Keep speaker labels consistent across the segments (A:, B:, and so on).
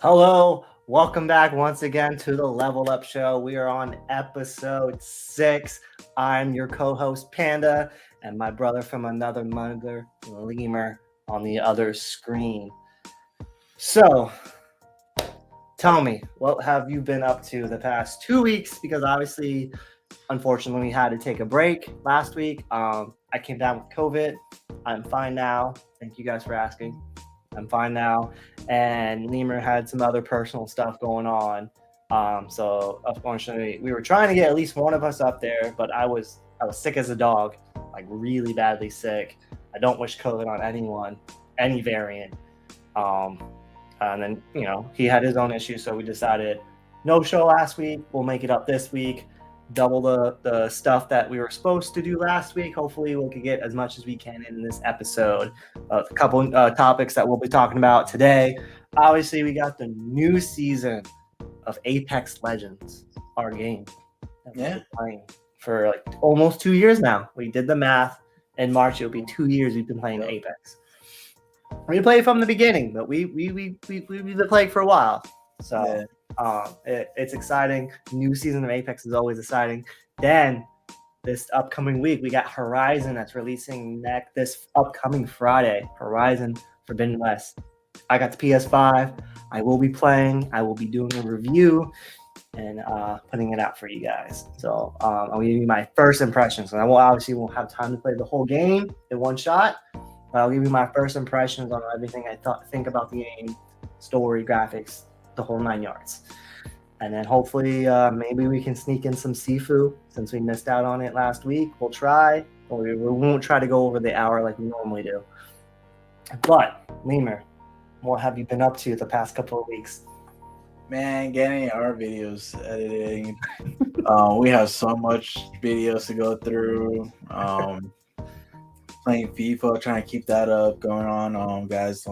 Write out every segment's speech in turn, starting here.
A: Hello, welcome back once again to the Level Up Show. We are on episode 6. I'm your co-host Panda, and my brother from another mother, Lemur, on the other screen. So, tell me, what have you been up to the past 2 weeks? Because obviously, unfortunately, we had to take a break last week. I came down with COVID. I'm fine now. Thank you guys for asking. I'm fine now. And Lemur had some other personal stuff going on. So unfortunately, we were trying to get at least one of us up there, but I was sick as a dog, like really badly sick. I don't wish COVID on anyone, any variant. Um, and then he had his own issues, so we decided no show last week. We'll make it up this week. Double the stuff that we were supposed to do last week. Hopefully, we can get as much as we can in this episode. A couple topics that we'll be talking about today. Obviously, we got the new season of Apex Legends, our game. That we've been playing for like almost 2 years now. We did the math. In March, it'll be 2 years we've been playing Apex. We played from the beginning, but we've been playing for a while. So it's exciting. New season of Apex is always exciting. Then this upcoming week, we got Horizon that's releasing this upcoming Friday. Horizon Forbidden West. I got the PS5. I will be playing. I will be doing a review and putting it out for you guys. So I'll give you my first impressions. And I won't have time to play the whole game in one shot. But I'll give you my first impressions on everything I think about the game, story, graphics, the whole 9 yards. And then hopefully maybe we can sneak in some Sifu since we missed out on it last week. We'll try. We won't try to go over the hour like we normally do. But, Lemur, what have you been up to the past couple of weeks?
B: Man, getting our videos editing. We have so much videos to go through. Playing FIFA, trying to keep that up, going on. Guys,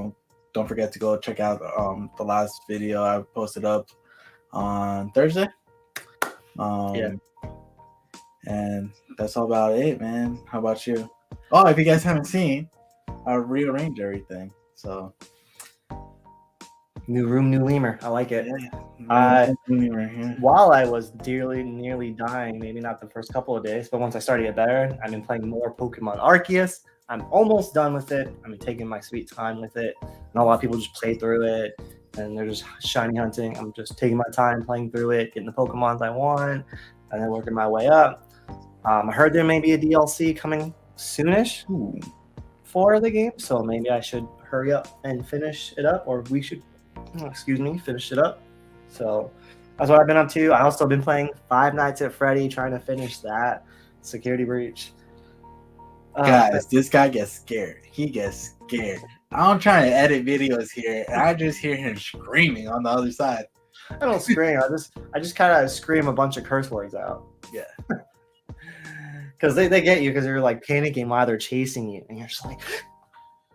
B: don't forget to go check out the last video I posted up on Thursday. And that's all about it, man. How about you? Oh, if you guys haven't seen, I rearranged everything. So
A: new room, new Lemur. I like it.
B: Yeah.
A: While I was nearly dying, maybe not the first couple of days, but once I started to get better, I've been playing more Pokemon Arceus. I'm almost done with it. I've been taking my sweet time with it. And a lot of people just play through it and they're just shiny hunting. I'm just taking my time playing through it, getting the Pokemons I want, and then working my way up. I heard there may be a DLC coming soonish for the game, so maybe I should hurry up and finish it up, or we should, finish it up. So that's what I've been up to. I also been playing Five Nights at Freddy, trying to finish that Security Breach.
B: Guys, this guy gets scared. He gets scared. I'm trying to edit videos here, and I just hear him screaming on the other side.
A: I don't scream. I just kind of scream a bunch of curse words out.
B: Yeah.
A: Because they get you because you're like panicking while they're chasing you, and you're just like,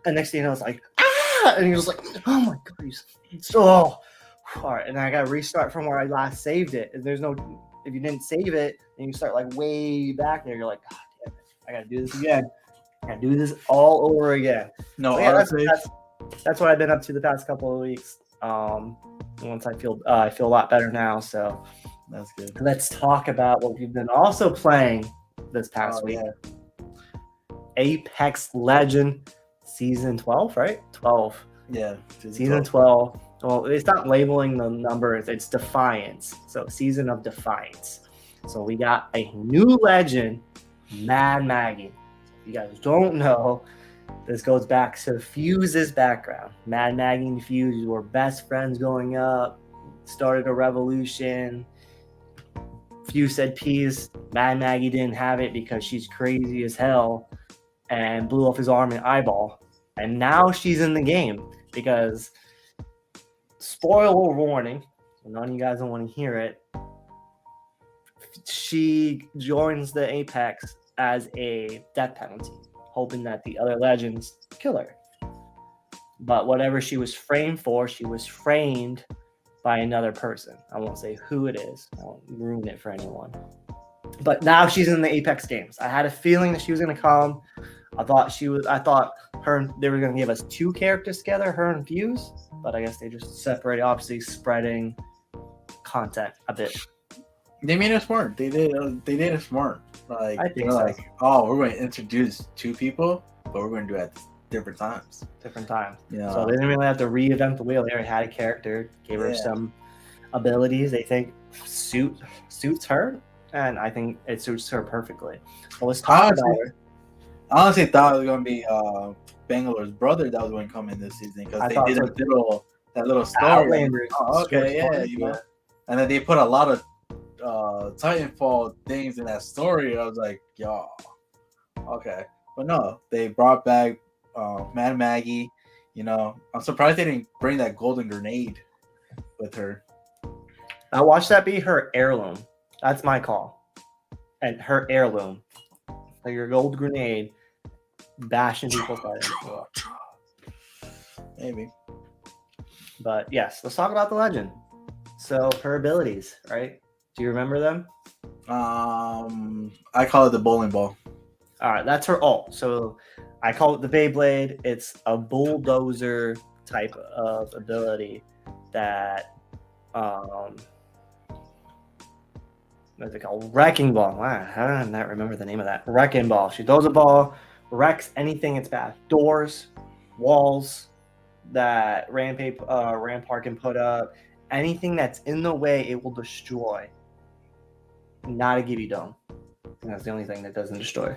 A: and next thing you know, it's like, ah, and you're just like, oh my god, all right, and I got to restart from where I last saved it. And if you didn't save it, and you start like way back there, you're like, god damn it, I got to do this again. I got to do this all over again.
B: No,
A: that's what I've been up to the past couple of weeks. Once I feel a lot better now, so
B: that's good.
A: Let's talk about what we've been also playing this past week. Yeah. Apex Legend Season 12, right? 12.
B: Yeah.
A: Season 12. Well, it's not labeling the numbers. It's Defiance. So Season of Defiance. So we got a new legend, Mad Maggie. If you guys don't know, this goes back to Fuse's background. Mad Maggie and Fuse were best friends growing up, started a revolution. Fuse said peace. Mad Maggie didn't have it because she's crazy as hell and blew off his arm and eyeball. And now she's in the game because, spoiler warning, none of you guys don't want to hear it, she joins the Apex as a death penalty, hoping that the other legends kill her. But whatever she was framed for, she was framed by another person. I won't say who it is. I won't ruin it for anyone. But now she's in the Apex games. I had a feeling that she was going to come. I thought they were going to give us two characters together, her and Fuse. but I guess they just separated, obviously spreading content a bit.
B: They made it smart. They did it smart. Like
A: I think
B: they're
A: so.
B: like, oh, we're going to introduce two people, but we're going to do it at different times.
A: Different times.
B: Yeah.
A: So they didn't really have to reinvent the wheel. They already had a character, gave her some abilities they think suits her, and I think it suits her perfectly. Well, let's talk about her.
B: I honestly thought it was going to be Bangalore's brother that was going to come in this season because they did that little story.
A: Outlander.
B: Oh, okay, yeah, you know. And then they put a lot of Titanfall things in that story. I was like, yo, okay. But no, they brought back Mad Maggie. You know, I'm surprised they didn't bring that golden grenade with her.
A: I watched that be her heirloom. That's my call. And her heirloom. Like your gold grenade bashing people's heads.
B: Maybe.
A: But yes, let's talk about the legend. So her abilities, right? Do you remember them?
B: I call it the bowling ball.
A: All right, that's her ult. So I call it the Beyblade. It's a bulldozer type of ability that what's it called? Wrecking ball. Wow, how did I not remember the name of that? Wrecking ball. She throws a ball, wrecks anything it's bad. Doors, walls that Rampart can put up. Anything that's in the way, it will destroy. Not a Gibby Dome. That's the only thing that doesn't destroy.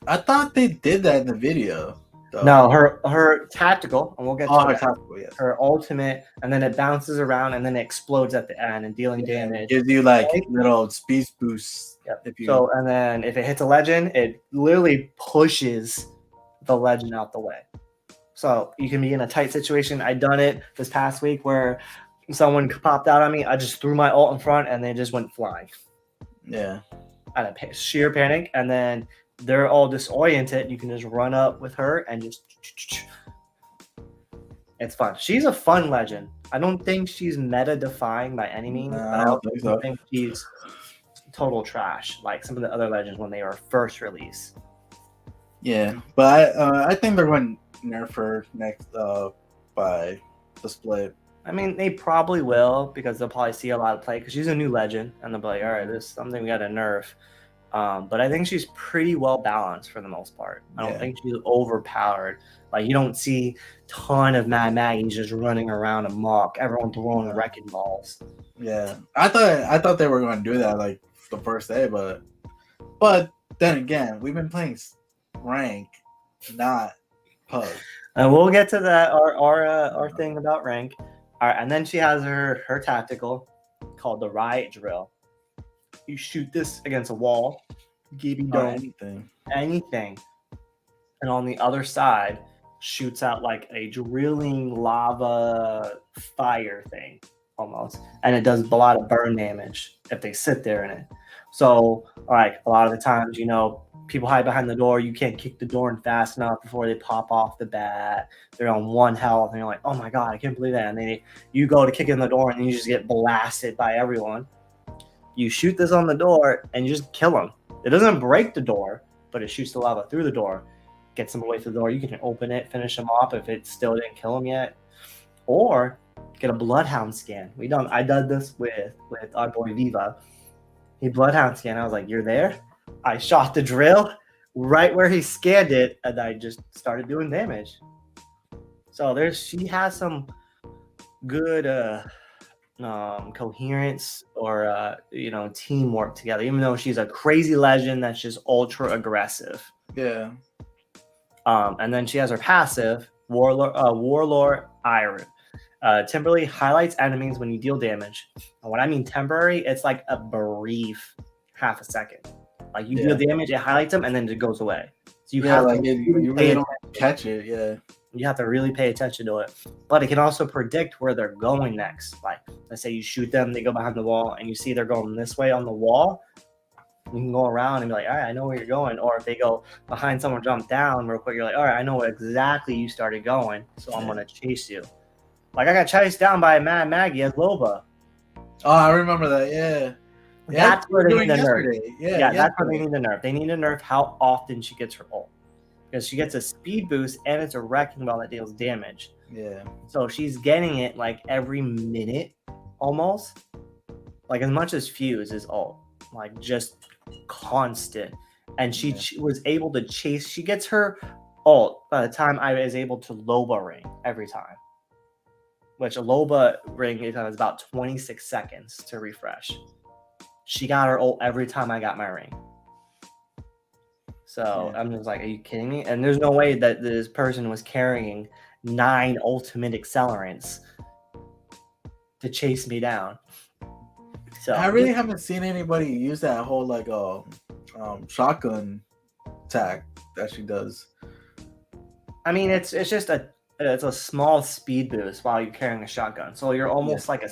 B: I thought they did that in the video. Though.
A: No, her tactical, and we'll get to
B: her
A: that.
B: tactical, yes.
A: Her ultimate, and then it bounces around, and then it explodes at the end and dealing damage.
B: Gives you like little speed boosts.
A: Yep. So, and then if it hits a legend, it literally pushes the legend out the way. So you can be in a tight situation. I done it this past week where someone popped out on me. I just threw my ult in front, and they just went flying.
B: Yeah.
A: Out of sheer panic, and then they're all disoriented. You can just run up with her and just. It's fun. She's a fun legend. I don't think she's meta defying by any means.
B: No,
A: but I don't think she's total trash like some of the other legends when they were first released.
B: Yeah, but I think they're going to nerf her next by the split.
A: I mean, they probably will because they'll probably see a lot of play because she's a new legend and they'll be like, all right, this is something we got to nerf. But I think she's pretty well balanced for the most part. I don't think she's overpowered. Like you don't see a ton of Mad Maggies just running around amok, everyone throwing wrecking balls.
B: Yeah, I thought they were going to do that like the first day, but then again, we've been playing rank, not pub.
A: And we'll get to that our thing about rank. All right, and then she has her tactical called the Riot Drill. You shoot this against a wall, Gibby Dome, anything. And on the other side, shoots out like a drilling lava fire thing almost. And it does a lot of burn damage if they sit there in it. So, like a lot of the times, you know, people hide behind the door. You can't kick the door in fast enough before they pop off the bat. They're on 1 health, and you're like, "Oh my god, I can't believe that!" And then you go to kick in the door, and then you just get blasted by everyone. You shoot this on the door, and you just kill them. It doesn't break the door, but it shoots the lava through the door, gets them away from the door. You can open it, finish them off if it still didn't kill them yet, or get a Bloodhound scan. I did this with our boy Viva. He Bloodhound scan. I was like, "You're there." I shot the drill right where he scanned it, and I just started doing damage. So she has some good coherence or teamwork together. Even though she's a crazy legend that's just ultra aggressive.
B: Yeah.
A: And then she has her passive Warlord Iron. Temporarily highlights enemies when you deal damage. And when I mean temporary, it's like a brief half a second. Like you deal damage, it highlights them, and then it goes away. So you
B: really don't catch it. Yeah,
A: you have to really pay attention to it. But it can also predict where they're going next. Like let's say you shoot them, they go behind the wall, and you see they're going this way on the wall. You can go around and be like, all right, I know where you're going. Or if they go behind someone, jump down real quick, you're like, all right, I know exactly you started going, so I'm gonna chase you. Like I got chased down by a Mad Maggie as Loba.
B: Oh, I remember that. Yeah.
A: That's where they need to nerf.
B: Yeah,
A: that's where they need to nerf. They need to nerf how often she gets her ult. Because she gets a speed boost and it's a wrecking ball that deals damage.
B: Yeah.
A: So she's getting it like every minute almost. Like as much as Fuse is ult. Like just constant. And she was able to chase. She gets her ult by the time I was able to Loba ring every time. Which a Loba ring is about 26 seconds to refresh. She got her ult every time I got my ring. So I'm just like, are you kidding me? And there's no way that this person was carrying 9 ultimate accelerants to chase me down. So
B: I really haven't seen anybody use that whole like shotgun attack that she does.
A: I mean, it's just a small speed boost while you're carrying a shotgun. So you're almost like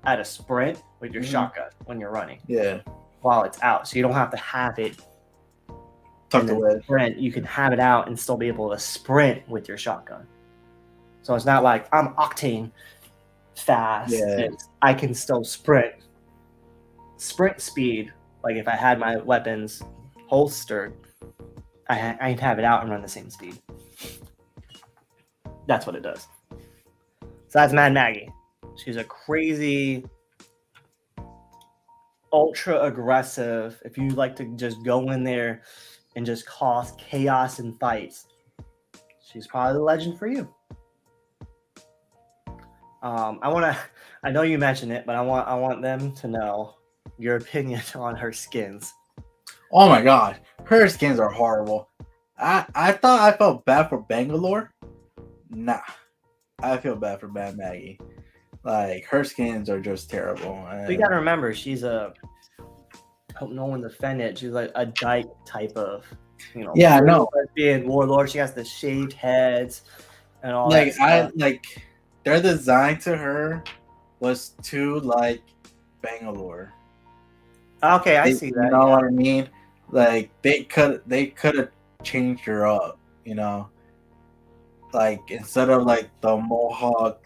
A: at a sprint with your shotgun when you're running.
B: Yeah.
A: While it's out, so you don't have to have it
B: tucked away.
A: Sprint, you can have it out and still be able to sprint with your shotgun. So it's not like I'm Octane fast.
B: Yeah.
A: I can still sprint speed. Like if I had my weapons holstered, I'd have it out and run the same speed. That's what it does. So that's Mad Maggie. She's a crazy, ultra aggressive. If you like to just go in there and just cause chaos in fights, she's probably the legend for you. I know you mentioned it, but I want them to know your opinion on her skins.
B: Oh my god, her skins are horrible. I thought I felt bad for Bangalore. Nah, I feel bad for Mad Maggie. Like her skins are just terrible.
A: But you gotta remember, she's I hope no one defend it. She's like a dyke type of,
B: Yeah, I know.
A: Being warlord, she has the shaved heads and all.
B: Like
A: that
B: stuff. Their design to her was too like Bangalore.
A: Okay, I see that.
B: You know what I mean? Like they could have changed her up. Like instead of like the mohawk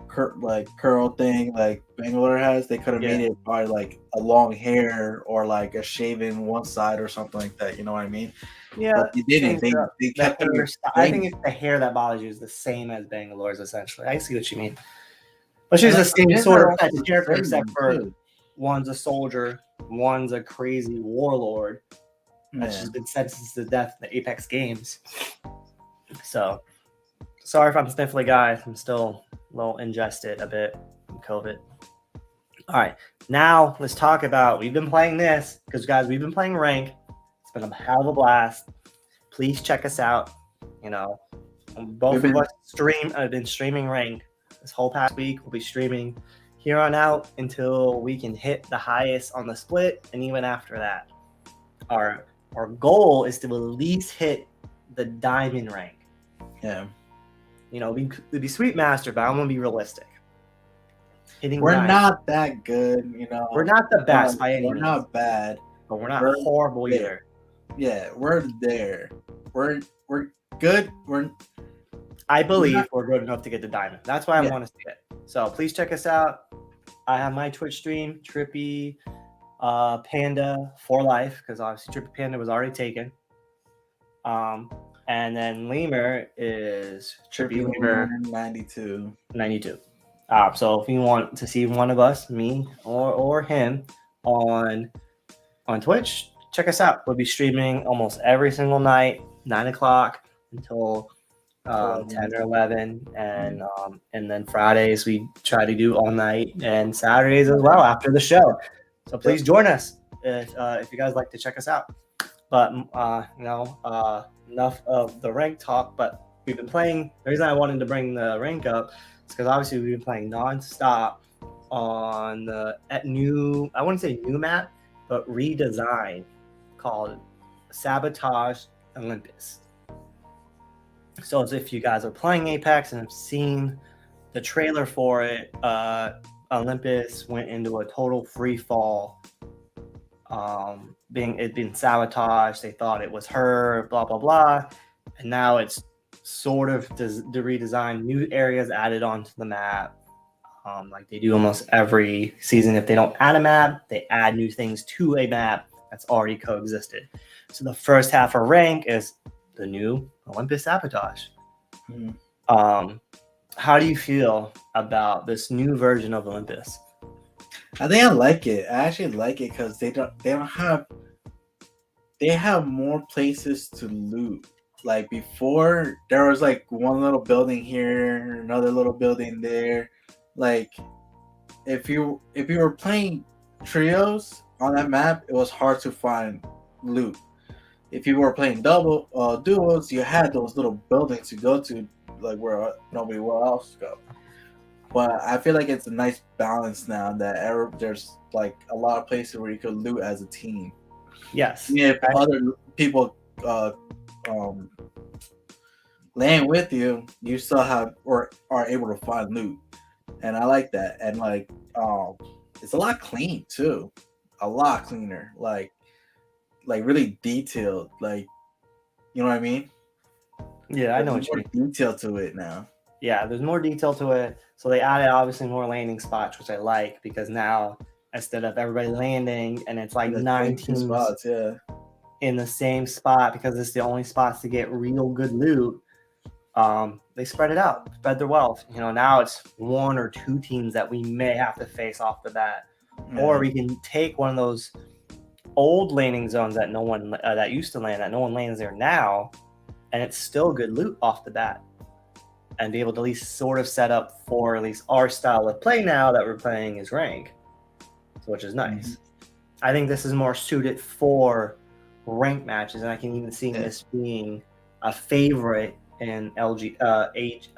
B: curl thing like Bangalore has, they could have made it probably like a long hair or like a shaven one side or something like that. You know what I mean?
A: Yeah,
B: but they didn't. They kept it.
A: I think it's the hair that bothers you is the same as Bangalore's essentially. I see what you mean. But she's the same sort of character, except for one's a soldier, one's a crazy warlord. And she's been sentenced to death in the Apex games. So sorry if I'm sniffly guy. I'm still a little ingested a bit from COVID. All right, now let's talk about, we've been playing this because guys, we've been playing rank. It's been a hell of a blast. Please check us out. Both of us have been streaming rank this whole past week. We'll be streaming here on out until we can hit the highest on the split, and even after that. Our goal is to at least hit the diamond rank.
B: Yeah.
A: It'd be sweet master, but I'm gonna be realistic.
B: We're not that good,
A: We're not the best by any means.
B: We're not bad,
A: but we're not horrible either.
B: Yeah, we're there. We're good.
A: I believe we're good enough to get the diamond. That's why I want to see it. So please check us out. I have my Twitch stream, Trippy Panda for life, because obviously Trippy Panda was already taken. And then Lemur is Trippy Lemur
B: 92.
A: So if you want to see one of us, me or him, on Twitch, check us out. We'll be streaming almost every single night, 9 o'clock until 10 or 11, and then Fridays we try to do all night, and Saturdays as well after the show. So please join us if you guys like to check us out. But enough of the rank talk. But we've been playing. The reason I wanted to bring the rank up is because obviously we've been playing nonstop on the I wouldn't say new map, but redesign called Sabotage Olympus. So as if you guys are playing Apex and have seen the trailer for it, Olympus went into a total free fall. It'd been sabotaged. They thought it was her, blah blah blah, and now it's sort of the redesigned, new areas added onto the map. Like they do almost every season. If they don't add a map, they add new things to a map that's already coexisted. So the first half of rank is the new Olympus Sabotage. How do you feel about this new version of Olympus?
B: I think I like it. I actually like it because they have more places to loot. Like before, there was like one little building here, another little building there. Like if you were playing trios on that map, it was hard to find loot. If you were playing duos, you had those little buildings to go to, like where nobody else go. But I feel like it's a nice balance now that there's like a lot of places where you could loot as a team.
A: Yes.
B: If other people um, land with you, you still have or are able to find loot, and I like that. And like, it's a lot clean too, a lot cleaner. Like really detailed. Like, you know what I mean?
A: Yeah, I know
B: There's
A: what you
B: more
A: mean.
B: detail to it now.
A: Yeah, there's more detail to it. So they added obviously more landing spots, which I like because now instead of everybody landing and it's like
B: The
A: 9
B: same two
A: teams
B: spots, yeah.
A: in the same spot because it's the only spots to get real good loot. They spread it out, spread their wealth. Now it's 1 or 2 teams that we may have to face off the bat, or we can take one of those old landing zones that no one that used to land that no one lands there now, and it's still good loot off the bat, and be able to at least sort of set up for at least our style of play now that we're playing is rank, which is nice.
B: Mm-hmm.
A: I think this is more suited for rank matches, and I can even see this being a favorite in ALGS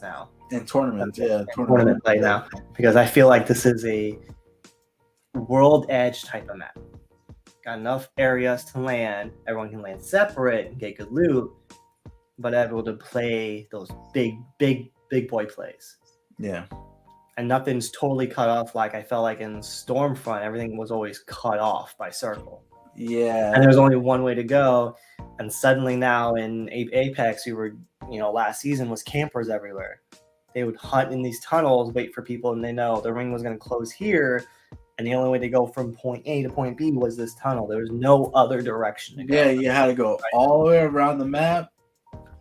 A: now.
B: In tournaments, yeah.
A: Tournament play now, because I feel like this is a world edge type of map. Got enough areas to land. Everyone can land separate and get good loot, but able to play those big boy plays.
B: Yeah.
A: And nothing's totally cut off. Like I felt like in Stormfront, everything was always cut off by circle.
B: Yeah.
A: And there's only one way to go. And suddenly now in Apex, we were, last season was campers everywhere. They would hunt in these tunnels, wait for people, and they know the ring was going to close here. And the only way to go from point A to point B was this tunnel. There was no other direction to go.
B: Yeah, you had to go all the way around the map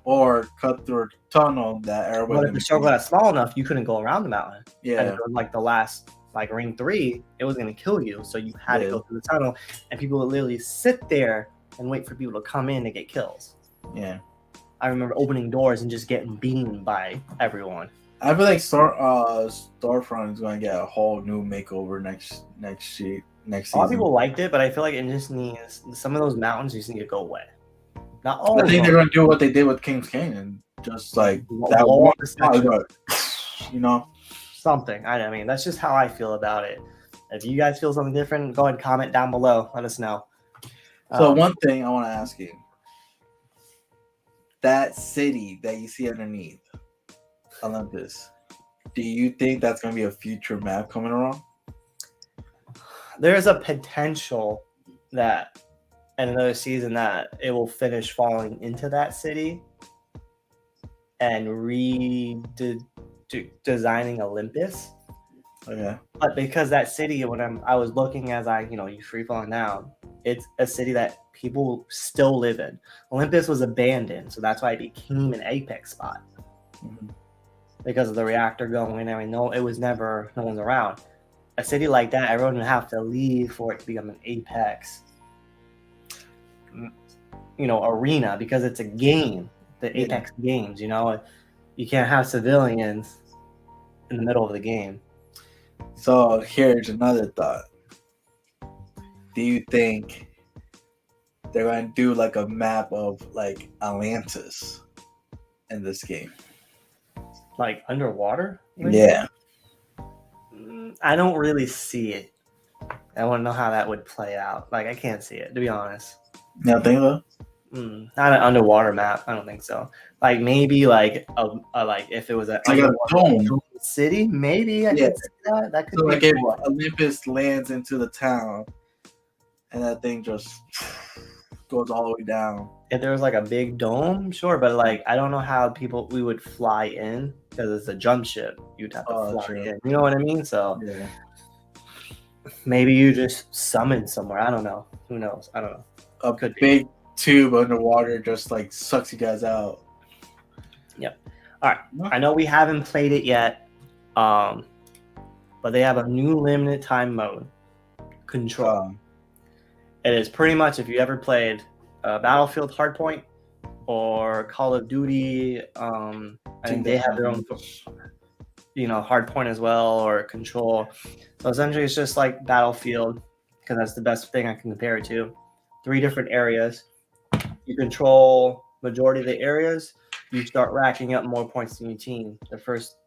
B: or cut through a tunnel that everybody.
A: But if the circle got small enough, you couldn't go around the mountain.
B: Yeah.
A: And like the last, like ring 3, it was going to kill you. So you had to go through the tunnel, and people would literally sit there and wait for people to come in to get kills.
B: Yeah.
A: I remember opening doors and just getting beamed by everyone.
B: I feel like Storefront is going to get a whole new makeover next season.
A: A lot of people liked it, but I feel like it just needs some of those mountains just need to go away. Not all.
B: I think they're going to do what they did with Kings Canyon, just like that one section.
A: Something. I mean, that's just how I feel about it. If you guys feel something different, go ahead and comment down below. Let us know.
B: So one thing I want to ask you: that city that you see underneath Olympus, do you think that's going to be a future map coming around?
A: There's a potential that in another season that it will finish falling into that city and designing Olympus.
B: Okay.
A: But because that city, when I was looking as you free falling down, it's a city that people still live in. Olympus was abandoned, so that's why it became an Apex spot.
B: Mm-hmm.
A: Because of the reactor going. I mean, no one's around. A city like that, everyone would have to leave for it to become an Apex, arena, because it's a game. The Apex games, you can't have civilians in the middle of the game.
B: So here's another thought. Do you think they're going to do like a map of like Atlantis in this game?
A: Like underwater?
B: Yeah.
A: I don't really see it. I want to know how that would play out. Like, I can't see it, to be honest.
B: You don't think so?
A: Not an underwater map. I don't think so. Like maybe like like if it was a
B: dome
A: city, maybe I could see that. That could
B: so
A: be
B: like cool. If Olympus lands into the town and that thing just goes all the way down.
A: If there was like a big dome, sure, but like I don't know how we would fly in because it's a jump ship. You'd have to fly in. You know what I mean? So maybe you just summon somewhere. I don't know. Who knows? I don't know.
B: A big tube underwater just like sucks you guys out.
A: Yep. All right. I know we haven't played it yet, but they have a new limited time mode, Control. It is pretty much if you ever played Battlefield Hardpoint or Call of Duty. I think they have their own, Hardpoint as well, or Control. So essentially, it's just like Battlefield, because that's the best thing I can compare it to. 3 different areas. You control majority of the areas. You start racking up more points in your team. The first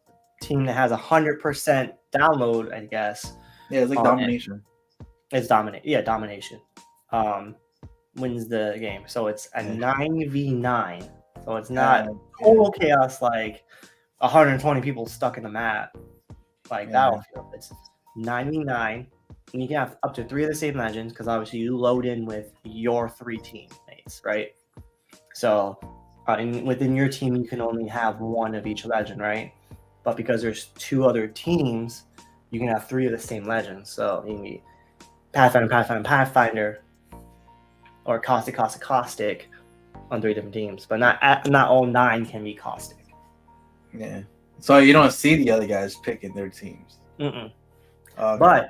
A: team that has 100% download, I guess.
B: Yeah, it's like domination.
A: It's dominate. Yeah, domination. Wins the game. So it's a 9v9. So it's not total chaos like 120 people stuck in the map like Battlefield. It's 9v9. And you can have up to 3 of the same legends because obviously you load in with your 3 teammates, right? So within your team, you can only have 1 of each legend, right? But because there's 2 other teams, you can have 3 of the same legends. So you can be Pathfinder, or Caustic on 3 different teams. But not all 9 can be Caustic.
B: Yeah. So you don't see the other guys picking their teams.
A: Okay. But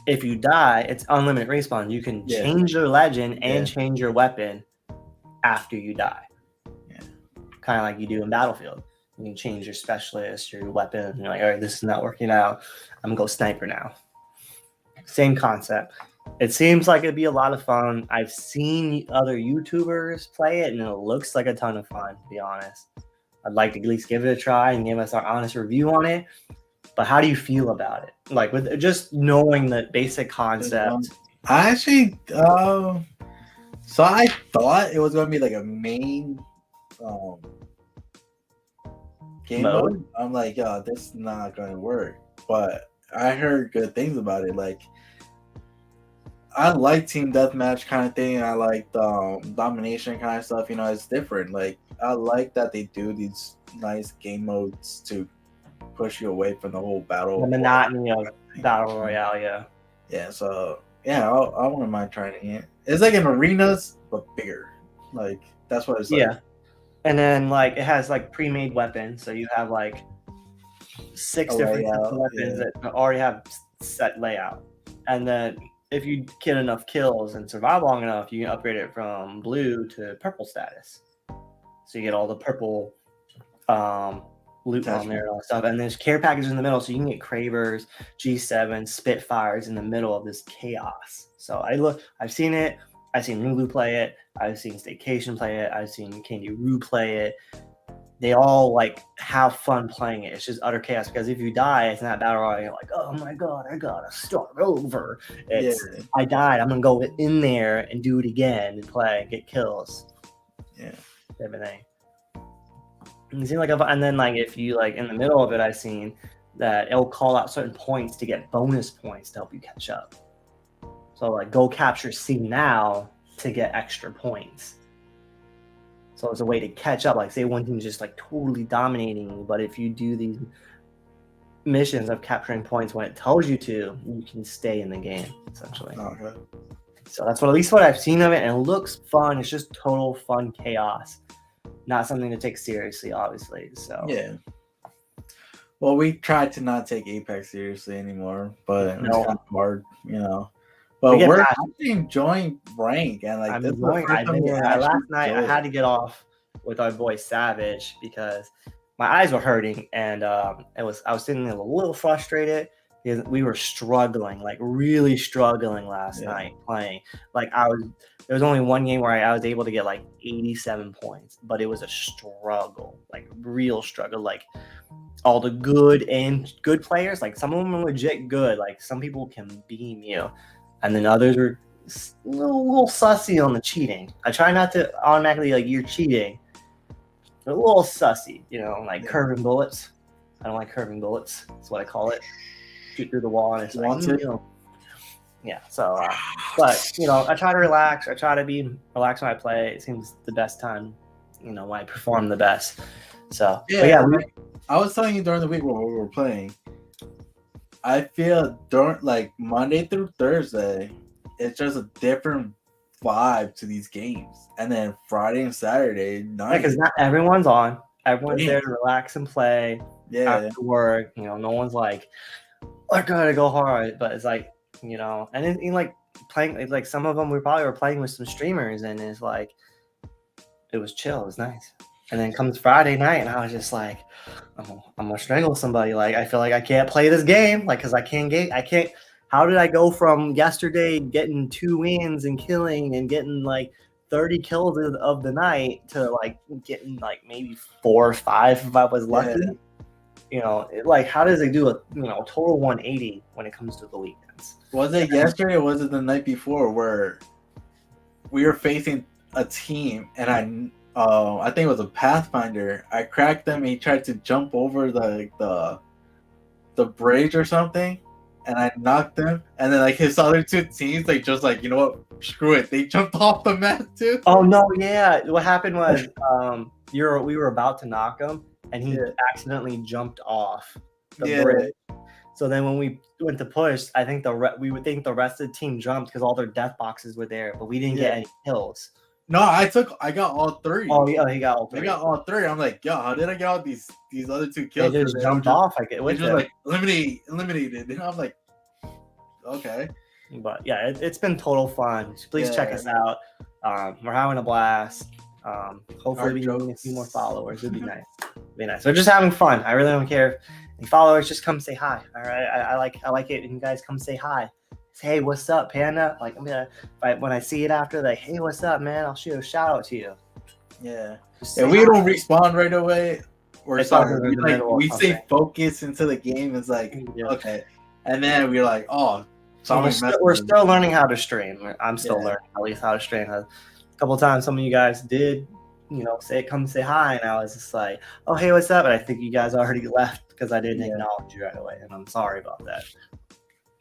A: if you die, it's unlimited respawn. You can change your legend and change your weapon after you die.
B: Yeah.
A: Kind of like you do in Battlefield. You can change your specialist, your weapon. And you're like, all right, this is not working out. I'm going to go sniper now. Same concept. It seems like it'd be a lot of fun. I've seen other YouTubers play it, and it looks like a ton of fun, to be honest. I'd like to at least give it a try and give us our honest review on it. But how do you feel about it? Like, with just knowing the basic concept.
B: I actually, so I thought it was going to be like a main game mode. I'm like, this is not going to work. But I heard good things about it. Like, I like team deathmatch kind of thing. I like domination kind of stuff. It's different. Like, I like that they do these nice game modes to push you away from the whole
A: the monotony of battle royale.
B: Yeah. So I wouldn't mind trying it. It's like an arenas but bigger. Like, that's what it's like.
A: Yeah. And then like it has like pre-made weapons, so you have like 6 different types of weapons that already have set layout. And then if you get enough kills and survive long enough, you can upgrade it from blue to purple status. So you get all the purple loot on there and all that stuff. And there's care packages in the middle, so you can get Cravers, G7, Spitfires in the middle of this chaos. So I've seen it. I've seen Lulu play it. I've seen Staycation play it. I've seen Candy Roo play it. They all like have fun playing it. It's just utter chaos because if you die, it's not battle royale. You're like, oh my god, I gotta start over. I died. I'm gonna go in there and do it again and play and get kills.
B: Yeah,
A: everything. It seems like, and then like if you like in the middle of it, I've seen that it'll call out certain points to get bonus points to help you catch up. So like go capture C now to get extra points. So it's a way to catch up. Like say one team's just like totally dominating you, but if you do these missions of capturing points when it tells you to, you can stay in the game essentially.
B: Okay.
A: So that's at least what I've seen of it, and it looks fun. It's just total fun chaos. Not something to take seriously, obviously. So
B: yeah. Well, we tried to not take Apex seriously anymore, but it's kind of hard, But we're actually enjoying rank, and like
A: last night I had to get off with our boy Savage because my eyes were hurting, and I was sitting there a little frustrated because we were struggling, like really struggling last night playing. Like there was only one game where I was able to get like 87 points, but it was a struggle, like real struggle. Like all the good players, like some of them are legit good. Like some people can beam you, and then others were a little sussy on the cheating. I try not to automatically like you're cheating. They're a little sussy, like curving bullets. I don't like curving bullets. That's what I call it. Shoot through the wall, and it's like, yeah. So, but I try to relax. I try to be relaxed when I play. It seems the best time, when I perform the best. So,
B: I was telling you during the week when we were playing. I feel during like Monday through Thursday, it's just a different vibe to these games, and then Friday and Saturday night.
A: Because not everyone's on. Everyone's there to relax and play after work. You know, no one's like, I gotta go hard. But it's like, you know, and then like playing, like some of them we probably were playing with some streamers, and it's like, it was chill, it was nice. And then comes Friday night, and I was just like, I'm gonna strangle somebody. Like, I feel like I can't play this game, like, because I can't. How did I go from yesterday getting 2 wins and killing and getting like 30 kills of the night to like getting like maybe 4 or 5 if I was lucky? Yeah. You know, like, how does it do a total 180 when it comes to the weekends?
B: Was it yesterday or was it the night before where we were facing a team and I think it was a Pathfinder. I cracked them and he tried to jump over the bridge or something, and I knocked him, and then like his other 2 teams, like, just like, you know what, screw it, they jumped off the map too.
A: Oh no, yeah. What happened was we were about to knock him and he accidentally jumped off the bridge. So then when we went to push, I think we would think the rest of the team jumped because all their death boxes were there, but we didn't get any kills.
B: No, I got all 3.
A: Oh yeah, he got all 3.
B: I got all 3. I'm like, yo, how did I get all these other 2 kills?
A: They just jumped off. I get with
B: just like eliminated. And I'm like, okay.
A: But yeah, it's been total fun. Please check us out. We're having a blast. Hopefully we can get a few more followers. It'd be nice. We're just having fun. I really don't care. Any followers, just come say hi. All right. I like it when you guys come say hi. Say, hey, what's up, Panda? Like, when I see it after, like, hey, what's up, man? I'll shoot a shout out to you.
B: Yeah. If we don't respond right away, we're sorry. We stay focused into the game. It's like, okay. And then we're like, oh,
A: we're still learning how to stream. I'm still learning at least how to stream. A couple times, some of you guys did, come say hi, and I was just like, oh, hey, what's up? And I think you guys already left because I didn't acknowledge you right away, and I'm sorry about that.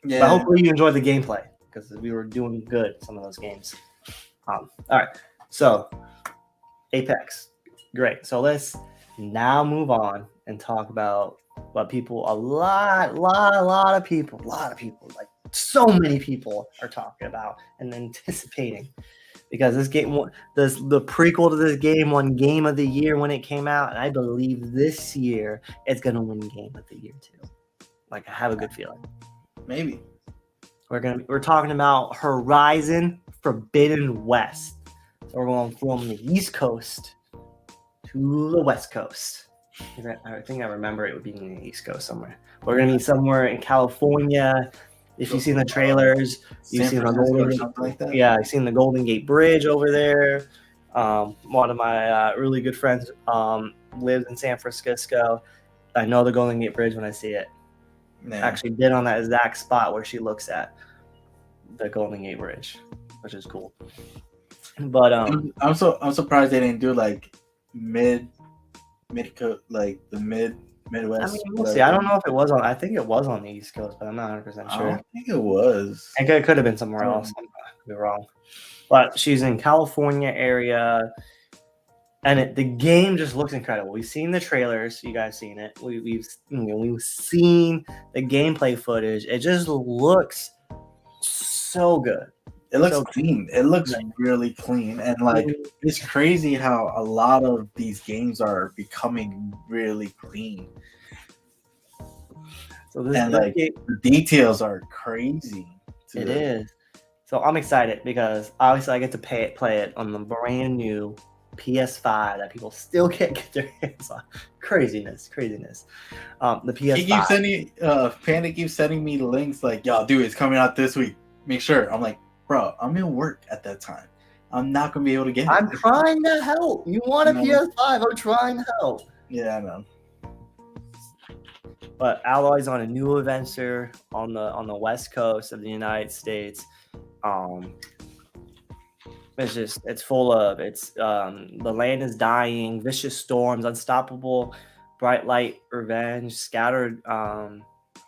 A: Yeah. But hopefully you enjoyed the gameplay because we were doing good some of those games. All right, so Apex, great. So let's now move on and talk about what a lot of people, like so many people are talking about and anticipating, because this game, the prequel to this game won Game of the Year when it came out, and I believe this year it's gonna win Game of the Year too. Like, I have a good feeling.
B: Maybe.
A: We're talking about Horizon Forbidden West. So we're going from the East Coast to the West Coast. I think I remember it would be in the East Coast somewhere. We're gonna be somewhere in California. If you've seen the trailers, you've seen the you've seen the Golden Gate Bridge over there. One of my really good friends lives in San Francisco. I know the Golden Gate Bridge when I see it. Actually been on that exact spot where she looks at the Golden Gate Bridge, which is cool. But
B: I'm surprised they didn't do like Midwest. I mean,
A: we'll see. I don't know if it was on. I think it was on the East Coast, but I'm not 100% sure.
B: I don't think it was.
A: I think it could have been somewhere else. I could be wrong. But she's in California area. And the game just looks incredible. We've seen the trailers. You guys seen it. We've seen the gameplay footage. It just looks so good.
B: It looks clean. It looks really clean. And like, it's crazy how a lot of these games are becoming really clean. So the details are crazy.
A: It is. So I'm excited because obviously I get to play it on the brand new PS5 that people still can't get their hands on. Craziness. The PS5.
B: He keeps sending Panda keeps sending me links like, yo, dude, it's coming out this week. Make sure. I'm like, bro, I'm in work at that time. I'm not gonna be able to get it.
A: I'm trying to help. You want a PS5? I'm trying to help.
B: Yeah, I know.
A: But Alloy's on a new adventure on the west coast of the United States. It's full of the land is dying, vicious storms, unstoppable bright light, revenge, scattered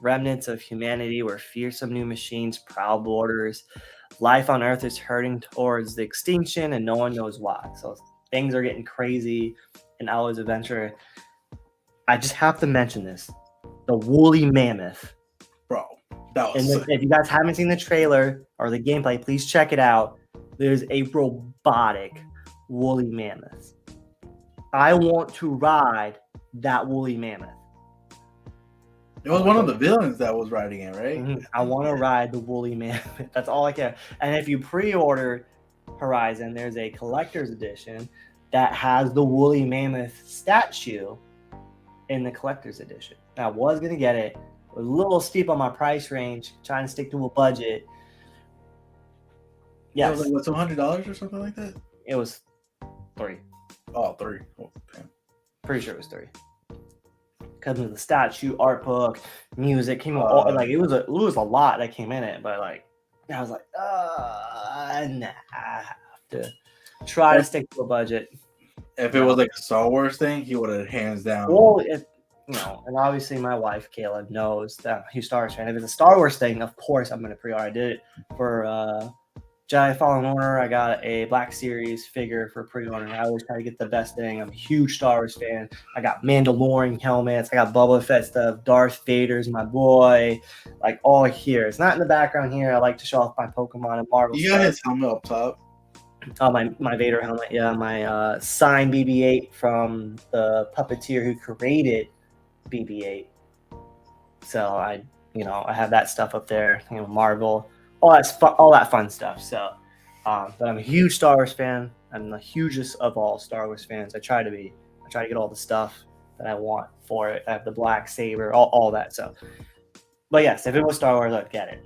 A: remnants of humanity were fearsome new machines, proud borders. Life on Earth is hurting towards the extinction, and no one knows why. So things are getting crazy in Alloy's adventure. I just have to mention this: the woolly mammoth,
B: bro. That was
A: if you guys haven't seen the trailer or the gameplay, please check it out. There's a robotic woolly mammoth. I want to ride that woolly mammoth.
B: It was one of the villains that was riding it, right?
A: I want to ride the woolly mammoth. That's all I care. And if you pre-order Horizon, there's a collector's edition that has the woolly mammoth statue in the collector's edition. I was gonna get it. A little steep on my price range, trying to stick to a budget.
B: Yeah,
A: Yes,
B: it was like what, $200 or something like that.
A: it was 3.
B: Oh, 3. Oh, damn.
A: Pretty sure it was 3. Because of the statue, art book, music came out. Like it was a lot that came in it, but like I was like, nah, I have to try to stick to a budget.
B: If it was like a Star Wars thing, he would have hands down.
A: Well, and obviously my wife Kayla knows that I'm a huge Star Wars fan. If it's a Star Wars thing, of course I'm gonna pre-order. I did it for Jedi Fallen Order. I got a Black Series figure for pre-order. I always try to get the best thing. I'm a huge Star Wars fan. I got Mandalorian helmets. I got Boba Fett stuff. Darth Vader's my boy. Like all here. It's not in the background here. I like to show off my Pokemon and Marvel.
B: You got his helmet up top.
A: My Vader helmet. Yeah, my signed BB-8 from the puppeteer who created BB-8. So I have that stuff up there. Marvel. All that fun stuff. So, but I'm a huge Star Wars fan. I'm the hugest of all Star Wars fans. I try to get all the stuff that I want for it. I have the black saber, all that. So, but yes, if it was Star Wars, I'd get it.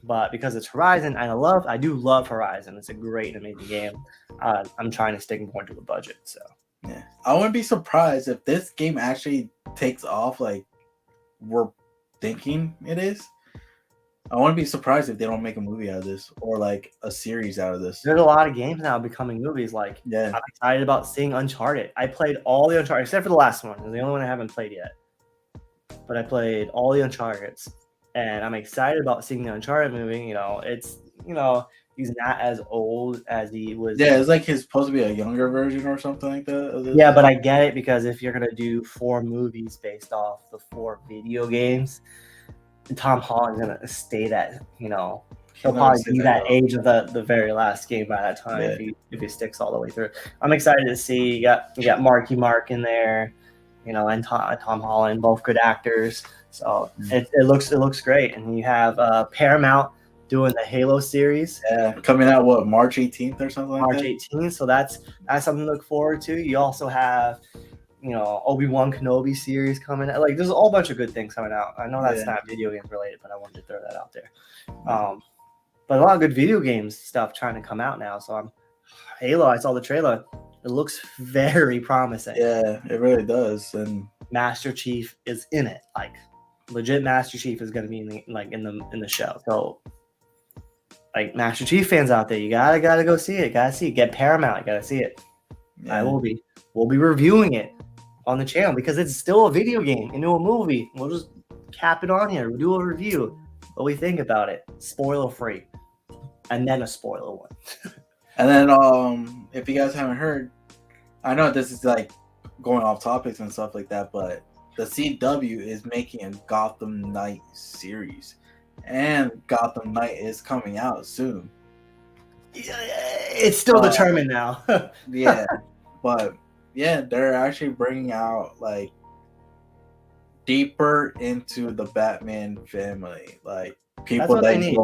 A: But because it's Horizon, I do love Horizon. It's a great and amazing game. I'm trying to stick more to the budget. So,
B: yeah, I wouldn't be surprised if this game actually takes off like we're thinking it is. I wouldn't be surprised if they don't make a movie out of this or like a series out of this.
A: There's a lot of games now becoming movies. Like,
B: yeah,
A: I'm excited about seeing Uncharted. I played all the Uncharted except for the last one. It's the only one I haven't played yet. But I played all the Uncharteds, and I'm excited about seeing the Uncharted movie. It's he's not as old as he was.
B: Yeah, it's like he's supposed to be a younger version or something like that.
A: Yeah, but I get it because if you're gonna do 4 movies based off the 4 video games, Tom Holland's gonna stay that he'll probably be that age of the very last game by that time if he sticks all the way through. I'm excited to see you got Marky Mark in there, and Tom Holland, both good actors. So it looks great, and you have Paramount doing the Halo series.
B: Yeah, coming out March 18th or something.
A: March 18th. So that's something to look forward to. You also have Obi-Wan Kenobi series coming out. Like there's a whole bunch of good things coming out. I know that's not video game related, but I wanted to throw that out there. But a lot of good video games stuff trying to come out now. So Halo, I saw the trailer. It looks very promising.
B: Yeah, it really does. And
A: Master Chief is in it. Like legit Master Chief is going to be in the show. So like Master Chief fans out there, you gotta go see it. Gotta see it. Get Paramount. Gotta see it. Yeah. We'll be reviewing it on the channel because it's still a video game into a movie. We'll just cap it on here. We'll do a review. What we think about it. Spoiler free. And then a spoiler one.
B: And then if you guys haven't heard, I know this is like going off topics and stuff like that, but the CW is making a Gotham Knight series. And Gotham Knight is coming out soon.
A: It's still determined now.
B: Yeah. But yeah, they're actually bringing out like deeper into the Batman family, like people
A: that's what they need.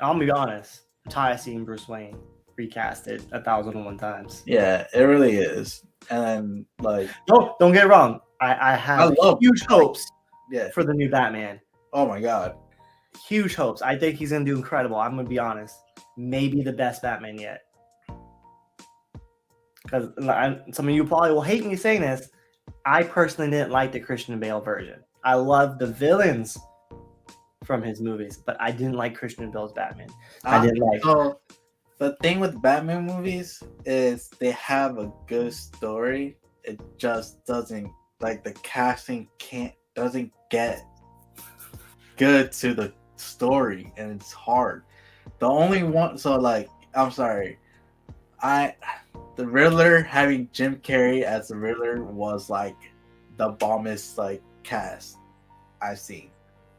A: I'll be honest, I'm tired of seeing Bruce Wayne recasted 1,001 times.
B: Yeah, it really is. And then like,
A: don't get it wrong. I have huge hopes.
B: Yeah,
A: for the new Batman.
B: Oh my god,
A: huge hopes. I think he's gonna do incredible. I'm gonna be honest. Maybe the best Batman yet. Because some of you probably will hate me saying this. I personally didn't like the Christian Bale version. I love the villains from his movies, but I didn't like Christian Bale's Batman. I didn't like.
B: So the thing with Batman movies is they have a good story. It just doesn't, like, the casting doesn't get good to the story, and it's hard. The only one, so like, I'm sorry, the Riddler, having Jim Carrey as the Riddler was like the bombest like cast I've seen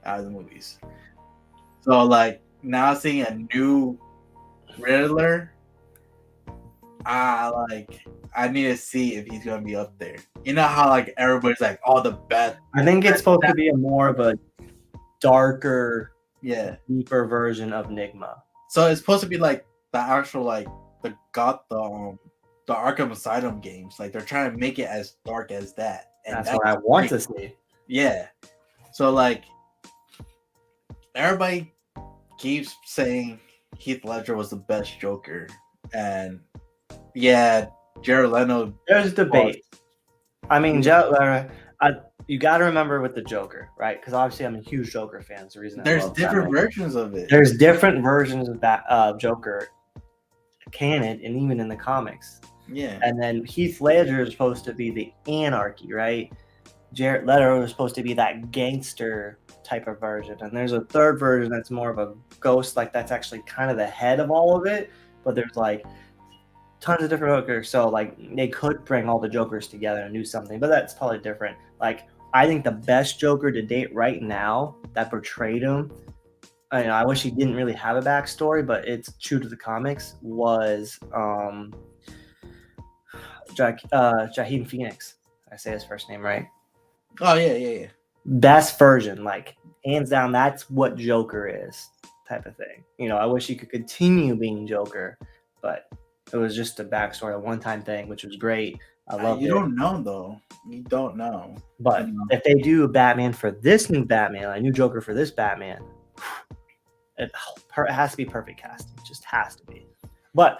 B: out of the movies. So like now seeing a new Riddler, I need to see if he's gonna be up there. You know how like everybody's like, oh, the best.
A: I think it's supposed to be a more of a darker,
B: Yeah.
A: deeper version of Nigma.
B: So it's supposed to be like the actual like the Arkham Asylum games. Like they're trying to make it as dark as that. And
A: That's what I want to see.
B: Yeah. So like everybody keeps saying Heath Ledger was the best Joker, and yeah, Jared Leto.
A: There's debate. I mean, you got to remember with the Joker, right? Because obviously I'm a huge Joker fan. It's the reason
B: There's different versions of it.
A: There's different versions of that Joker canon, and even in the comics.
B: Yeah.
A: And then Heath Ledger is supposed to be the anarchy, right? Jared Leto is supposed to be that gangster type of version, and there's a third version that's more of a ghost, like that's actually kind of the head of all of it. But there's like tons of different Jokers, so like they could bring all the Jokers together and do something, but that's probably different. Like I think the best Joker to date right now that portrayed him, I wish he didn't really have a backstory, but it's true to the comics, was Joaquin Phoenix. I say his first name right.
B: Oh yeah.
A: Best version, like hands down, that's what Joker is, type of thing. I wish he could continue being Joker, but it was just a backstory, a one-time thing, which was great. I love it.
B: You don't know though. You don't know.
A: But if they do a Batman for this new Batman, a new Joker for this Batman, it has to be perfect casting. It just has to be. But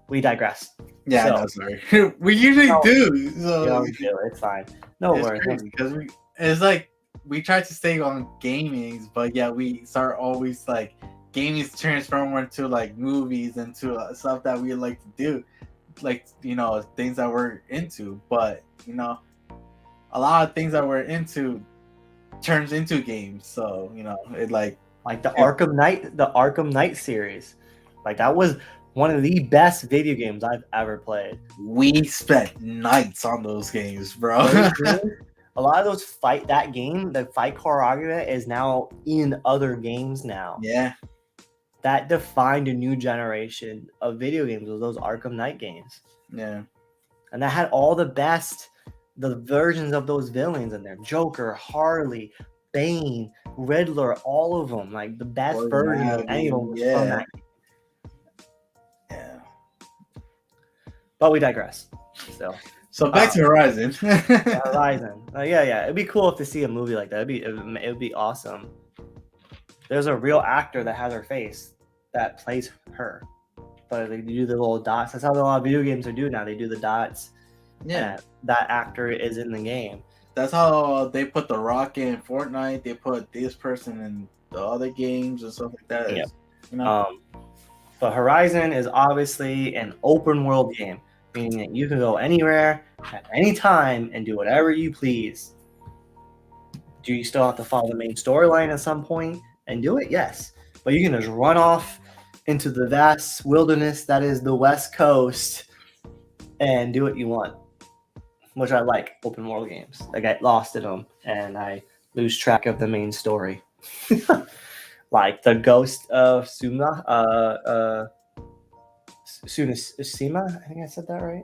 A: we digress.
B: Yeah,
A: So-
B: I know, sorry. We usually do. So
A: It's fine. No
B: it's
A: worries.
B: crazy because it's like we try to stay on gamings, but yeah, we start always like gaming transform into like movies, into stuff that we like to do, like things that we're into. But a lot of things that we're into turns into games. So it like
A: the Arkham Knight series, like that was one of the best video games I've ever played.
B: we spent nights on those games, bro.
A: A lot of those the fight choreography is now in other games now.
B: Yeah.
A: That defined a new generation of video games, was those Arkham Knight games.
B: Yeah.
A: And that had all the versions of those villains in there. Joker, Harley, Bane, Riddler, all of them. Like the best version of any of them was from that game.
B: Yeah.
A: But we digress.
B: So back to Horizon.
A: Horizon. Yeah. It'd be cool to see a movie like that. It would be awesome. There's a real actor that has her face that plays her, but they do the little dots. That's how a lot of video games are doing now. They do the dots.
B: Yeah.
A: That actor is in the game.
B: That's how they put The Rock in Fortnite. They put this person in the other games and stuff like that.
A: Yeah. But Horizon is obviously an open world game, meaning that you can go anywhere at any time and do whatever you please. Do you still have to follow the main storyline at some point and do it? Yes. But you can just run off into the vast wilderness that is the West Coast and do what you want, which I like open world games. I get lost in them and I lose track of the main story. Like the Ghost of Tsushima. I think I said that right.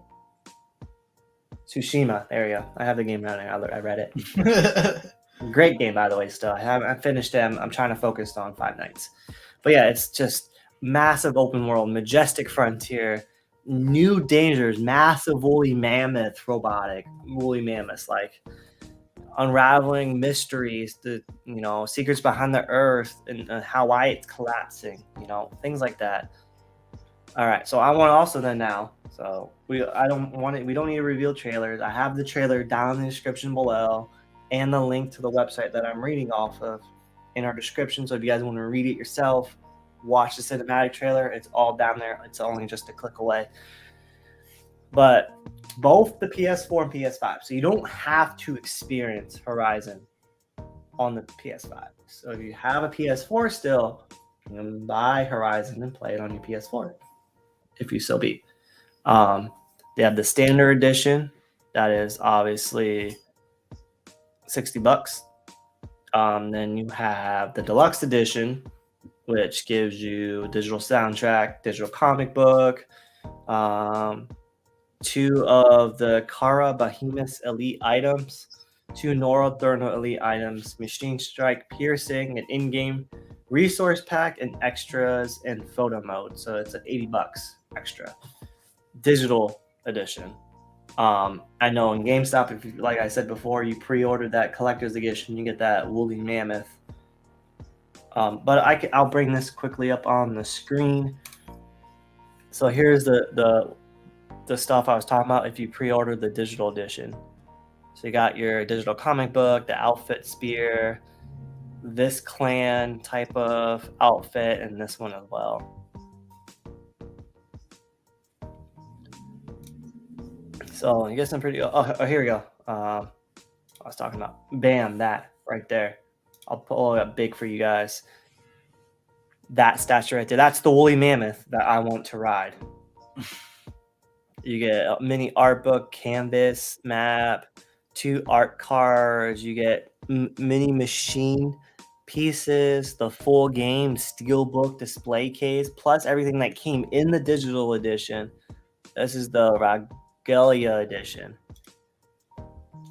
A: Tsushima. There you go. I have the game running. I read it. Great game, by the way. Still, I finished it. I'm trying to focus on Five Nights. But yeah, it's just massive open world, majestic frontier, new dangers, massive woolly mammoth, robotic woolly mammoths, like unraveling mysteries, the secrets behind the earth and why it's collapsing, things like that. All right, so I want to also then now. So we don't need to reveal trailers. I have the trailer down in the description below, and the link to the website that I'm reading off of in our description. So if you guys want to read it yourself, watch the cinematic trailer, it's all down there. It's only just a click away. But both the PS4 and PS5, so you don't have to experience Horizon on the PS5. So if you have a PS4 still, you can buy Horizon and play it on your PS4, if you so be. They have the standard edition that is obviously $60. Then you have the deluxe edition, which gives you digital soundtrack, digital comic book, 2 of the Kara Behemoth Elite items, 2 Norathermal Elite items, Machine Strike Piercing, an in-game resource pack, and extras in photo mode. So it's at $80 extra. Digital edition. I know in GameStop, if you, like I said before, you pre-ordered that collector's edition, you get that woolly mammoth. But I'll bring this quickly up on the screen. So here's the stuff I was talking about if you pre-ordered the digital edition. So you got your digital comic book, the outfit spear, this clan type of outfit, and this one as well. So you get some pretty. Oh, here we go. I was talking about. Bam, that right there. I'll pull it up big for you guys. That statue right there. That's the woolly mammoth that I want to ride. You get a mini art book, canvas, map, 2 art cards. You get mini machine pieces, the full game steelbook display case, plus everything that came in the digital edition. This is the Regalia edition.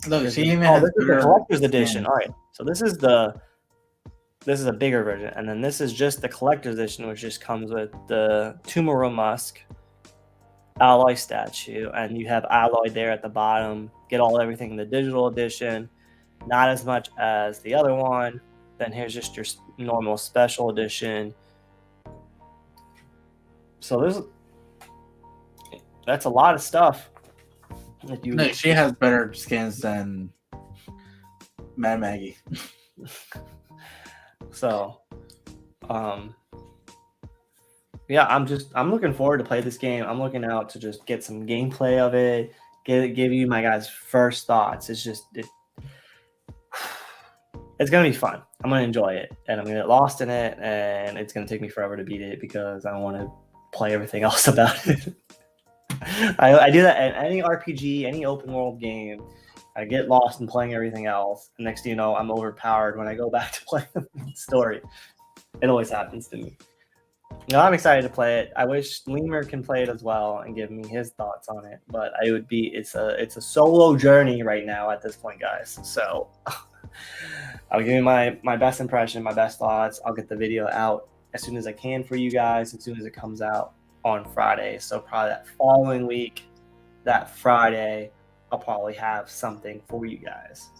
B: Look, she even
A: this
B: has
A: is the
B: better
A: collector's edition.
B: skin.
A: All right, so this is a bigger version, and then this is just the collector's edition, which just comes with the Tumoro Musk Alloy statue, and you have Alloy there at the bottom. Get everything in the digital edition, not as much as the other one. Then here's just your normal special edition. So that's a lot of stuff.
B: No, she has better skins than Mad Maggie.
A: So, yeah, I'm looking forward to play this game. I'm looking out to just get some gameplay of it, give you my guys' first thoughts. It's gonna be fun. I'm gonna enjoy it, and I'm gonna get lost in it, and it's gonna take me forever to beat it because I want to play everything else about it. I do that in any RPG, any open world game. I get lost in playing everything else. And next thing you know, I'm overpowered when I go back to play the story. It always happens to me. No, I'm excited to play it. I wish Lemur can play it as well and give me his thoughts on it. But it's a solo journey right now at this point, guys. So I'll give you my best impression, my best thoughts. I'll get the video out as soon as I can for you guys, as soon as it comes out on Friday. So probably that following week, that Friday, I'll probably have something for you guys.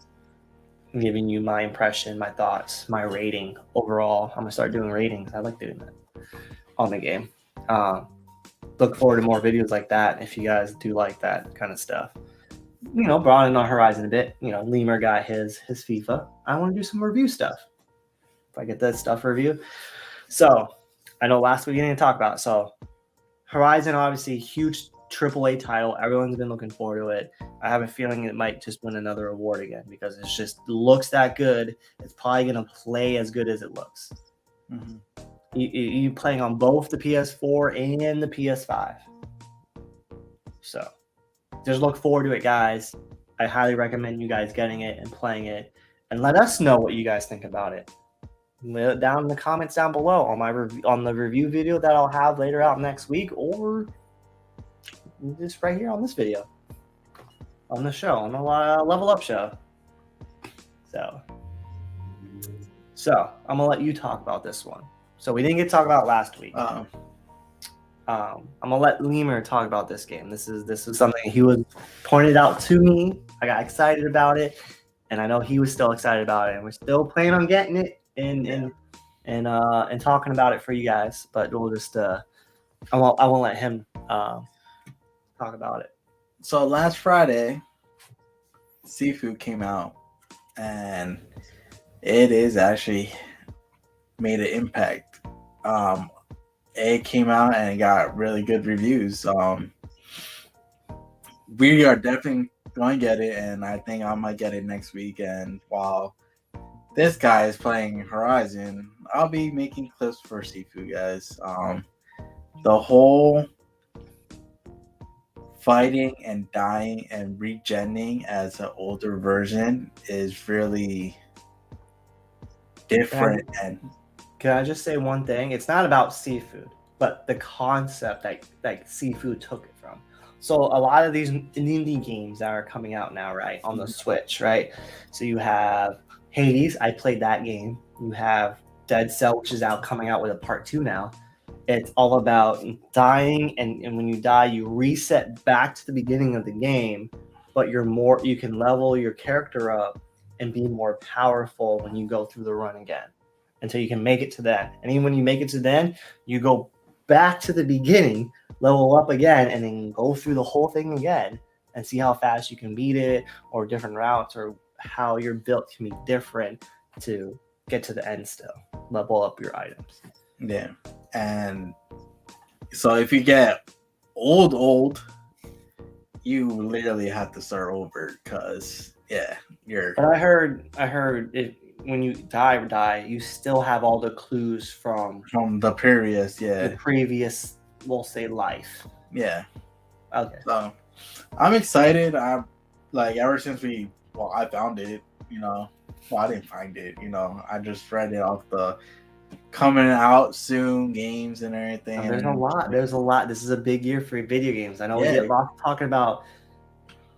A: I'm giving you my impression, my thoughts, my rating overall. I'm gonna start doing ratings. I like doing that on the game. Look forward to more videos like that if you guys do like that kind of stuff. Broaden our horizon a bit. Lemur got his FIFA. I want to do some review stuff. If I get that stuff review. So I know last week we didn't talk about it. So Horizon, obviously, huge AAA title. Everyone's been looking forward to it. I have a feeling it might just win another award again because it just looks that good. It's probably going to play as good as it looks.
B: Mm-hmm.
A: You playing on both the PS4 and the PS5. So just look forward to it, guys. I highly recommend you guys getting it and playing it. And let us know what you guys think about it. Leave it down in the comments down below on the review video that I'll have later out next week, or just right here on this video, on the show, on the Level Up show. So I'm gonna let you talk about this one. So we didn't get to talk about last week. I'm gonna let Lemur talk about this game. This is something he was pointed out to me. I got excited about it, and I know he was still excited about it. And we're still planning on getting it and talking about it for you guys. But we'll just I won't let him talk about it.
B: So last Friday, Sifu came out, and it is actually made an impact. It came out and it got really good reviews. We are definitely going to get it, and I think I might get it next week. And while this guy is playing Horizon, I'll be making clips for Sifu, guys. The whole fighting and dying and regenning as an older version is really different. And
A: can I just say one thing? It's not about seafood. but the concept that Sifu took it from. So a lot of these indie games that are coming out now, right, on the Switch, right? So you have Hades. I played that game. You have Dead Cell, which is out coming out with a part 2 now. It's all about dying, and when you die, you reset back to the beginning of the game, but you can level your character up and be more powerful when you go through the run again until you can make it to that. And even when you make it to then, you go back to the beginning, level up again, and then go through the whole thing again and see how fast you can beat it, or different routes, or how your build can be different to get to the end still. Level up your items.
B: Yeah. And so if you get old, you literally have to start over because you're.
A: But I heard when you die, you still have all the clues from
B: the previous,
A: the previous, we'll say, life.
B: Yeah.
A: Okay.
B: So I'm excited. I'm like, ever since I found it, I didn't find it, I just read it off the coming out soon games and everything.
A: There's a lot. This is a big year for video games. I know we get lots talking about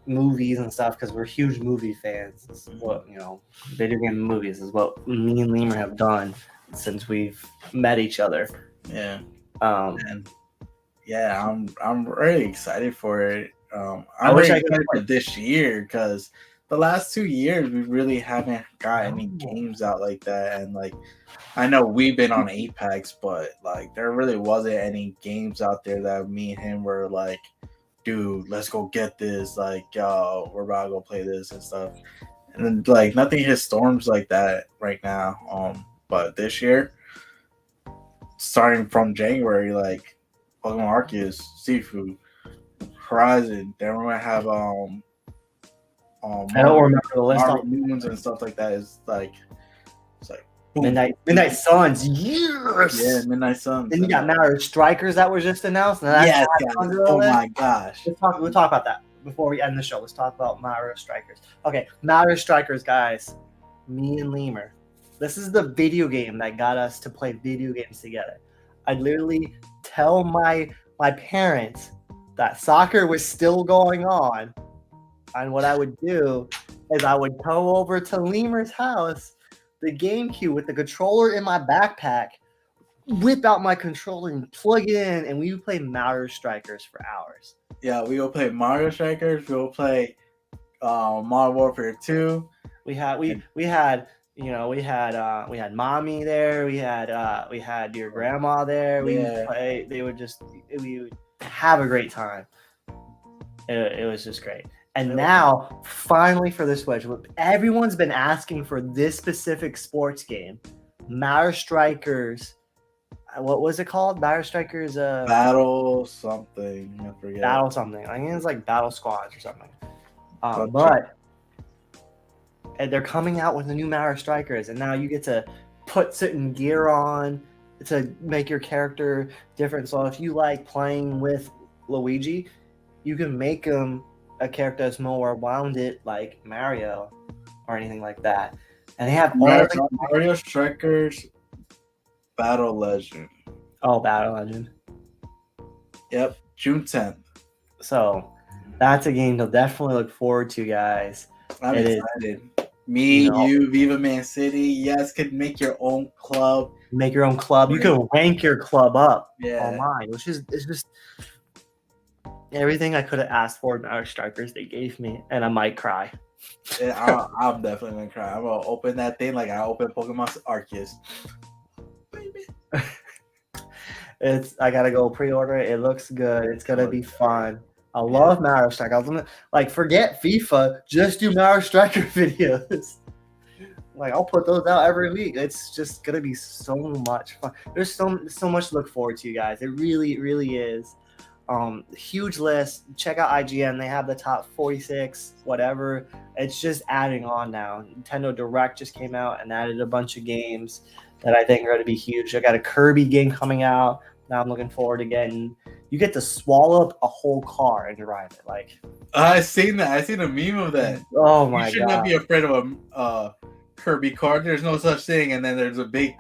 A: movies and stuff because we're huge movie fans. This is what, video game movies is what me and Lemur have done since we've met each other.
B: Yeah.
A: And
B: I'm really excited for it. I'm really excited for this year because the last 2 years we really haven't got any games out like that, and like I know we've been on Apex, but like there really wasn't any games out there that me and him were like, dude, let's go get this, like, yo, we're about to go play this and stuff. And then like nothing hits storms like that right now. But this year, starting from January, like Pokemon Arceus, Sifu, Horizon, then we're gonna have
A: I don't remember the list.
B: Moons and stuff like that. It's like boom.
A: Midnight Suns. Yes.
B: Yeah, Midnight Suns.
A: Then you got Mario Strikers that was just announced.
B: Yes, guys. Oh my gosh.
A: We'll talk about that before we end the show. Let's talk about Mario Strikers. Okay, Mario Strikers, guys. Me and Lemur. This is the video game that got us to play video games together. I literally tell my parents that soccer was still going on, and what I would do is I would go over to Lemur's house, the GameCube with the controller in my backpack, whip out my controller and plug it in, and we would play Mario Strikers for hours.
B: Yeah, we will play Mario Strikers. We will play Modern Warfare 2.
A: We had mommy there. We had your grandma there. We would play. We would have a great time. It was just great. And now, finally, for the Switch, everyone's been asking for this specific sports game, Mario Strikers. What was it called? Mario Strikers.
B: Battle something. I forget.
A: Battle something. I think it's like Battle Squads or something. But they're coming out with the new Mario Strikers, and now you get to put certain gear on to make your character different. So if you like playing with Luigi, you can make him a character that's more rounded, like Mario or anything like that. And they have
B: Mario Strikers Battle Legend.
A: Oh, Battle Legend.
B: Yep, June 10th.
A: So that's a game to definitely look forward to, guys.
B: I'm excited. You, Viva Man City, yes, could make your own club.
A: Make your own club. You can rank your club up
B: online,
A: which is just everything I could have asked for in Mario Strikers they gave me, and I might cry.
B: Yeah, I'm definitely gonna cry. I'm gonna open that thing like I open Pokemon Arceus. Baby.
A: I gotta go pre-order it. It looks good. It's gonna be fun. I love Mario Strikers. Forget FIFA. Just do Mario Striker videos. I'll put those out every week. It's just gonna be so much fun. There's so much to look forward to, you guys. It really, really is. Huge list. Check out IGN. They have the top 46, whatever. It's just adding on now. Nintendo Direct just came out and added a bunch of games that I think are going to be huge. I got a Kirby game coming out that I'm looking forward to getting. You get to swallow up a whole car and drive it.
B: I seen that. I seen a meme of that.
A: Oh my god!
B: You should not be afraid of a Kirby car. There's no such thing. And then there's a big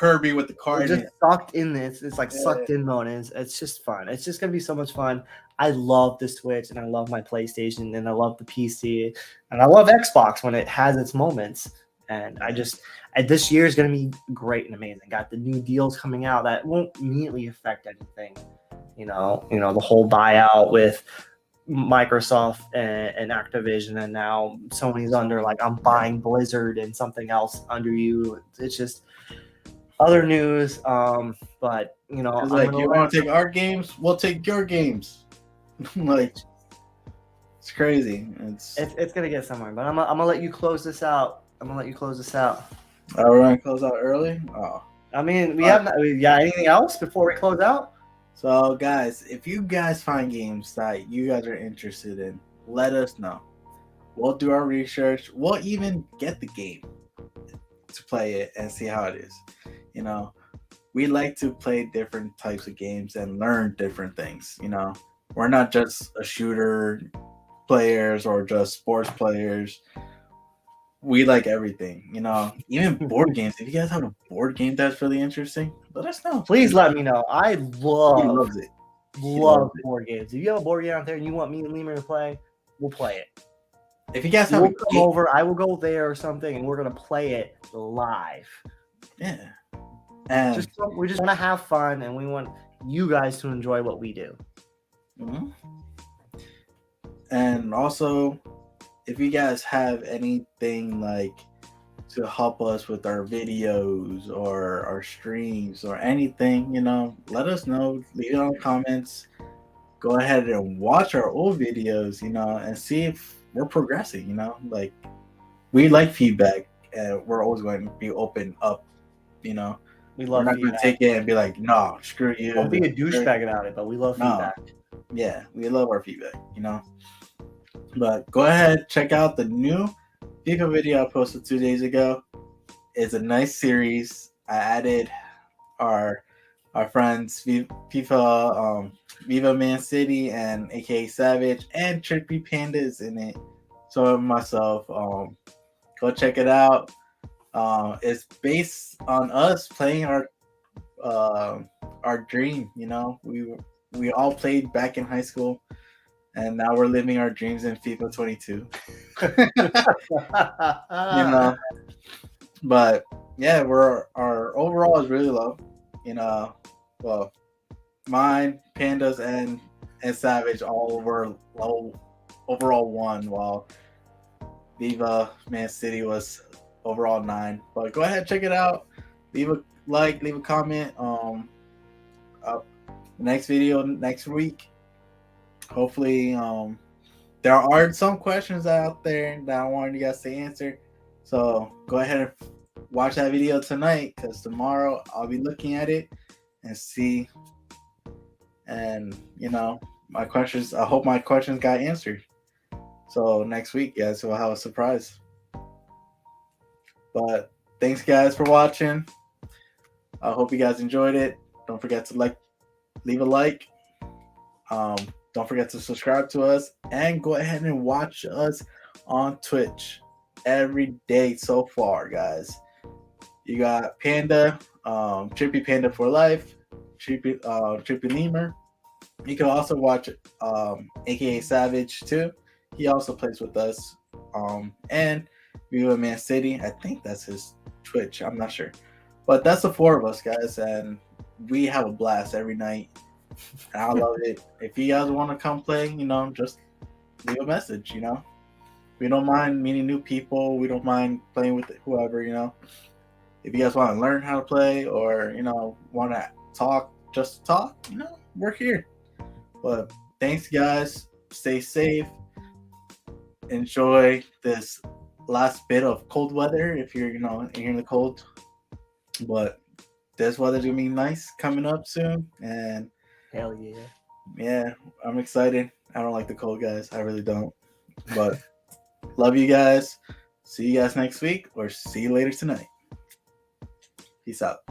B: Kirby with the
A: We're
B: card.
A: just sucked in this. It's like sucked in mode. And it's just fun. It's just gonna be so much fun. I love the Switch and I love my PlayStation and I love the PC and I love Xbox when it has its moments. And this year is gonna be great and amazing. Got the new deals coming out that won't immediately affect anything. The whole buyout with Microsoft and Activision, and now Sony's under like I'm buying Blizzard and something else under you. It's just other news. But
B: It's like you want to take our games, we'll take your games. Like it's crazy.
A: It's gonna get somewhere. But I'm gonna let you close this out.
B: We're gonna close out early. Oh,
A: I mean, we got anything else before we close out?
B: So, guys, if you guys find games that you guys are interested in, let us know. We'll do our research. We'll even get the game to play it and see how it is. We like to play different types of games and learn different things. We're not just a shooter players or just sports players. We like everything, even board games. If you guys have a board game that's really interesting, let us know.
A: Please let me know. I love
B: it.
A: Love board games. If you have a board game out there and you want me and Lemur to play, we'll play it.
B: If you guys have
A: come over, I will go there or something, and we're gonna play it live.
B: Yeah, and
A: we just want to have fun, and we want you guys to enjoy what we do.
B: Mm-hmm. And also, if you guys have anything like to help us with our videos or our streams or anything, let us know. Leave it in the comments. Go ahead and watch our old videos, and see if we're progressing, like we like feedback and we're always going to be open up, We love we're not going to take it and be like, no, screw you.
A: Don't be a douchebag about it, but we love feedback.
B: Yeah, we love our feedback, But go ahead, check out the new FIFA video I posted 2 days ago. It's a nice series. I added our friends FIFA, Viva Man City and AKA Savage and Trippy Pandas in it. So myself, go check it out. It's based on us playing our dream. We all played back in high school. And now we're living our dreams in FIFA 22. But yeah, our overall is really low. Well, mine, Pandas, and Savage all were low overall 1, while Viva Man City was overall 9. But go ahead, check it out. Leave a like, leave a comment. Next video next week. Hopefully, there are some questions out there that I wanted you guys to answer. So go ahead and watch that video tonight, because tomorrow I'll be looking at it and see. And my questions. I hope my questions got answered. So next week, guys, we'll have a surprise. But thanks, guys, for watching. I hope you guys enjoyed it. Don't forget to leave a like. Don't forget to subscribe to us and go ahead and watch us on Twitch every day so far, guys. You got Panda, Trippy Panda for Life, Trippy Lemur. You can also watch AKA Savage too. He also plays with us. And Viva Man City. I think that's his Twitch. I'm not sure. But that's the 4 of us, guys, and we have a blast every night. I love it. If you guys want to come play, just leave a message, We don't mind meeting new people. We don't mind playing with whoever, If you guys want to learn how to play or, want to talk, just talk, we're here. But thanks, guys. Stay safe. Enjoy this last bit of cold weather if you're, you're in the cold. But this weather's going to be nice coming up soon. And
A: hell yeah.
B: Yeah, I'm excited. I don't like the cold, guys. I really don't. But love you guys. See you guys next week or see you later tonight. Peace out.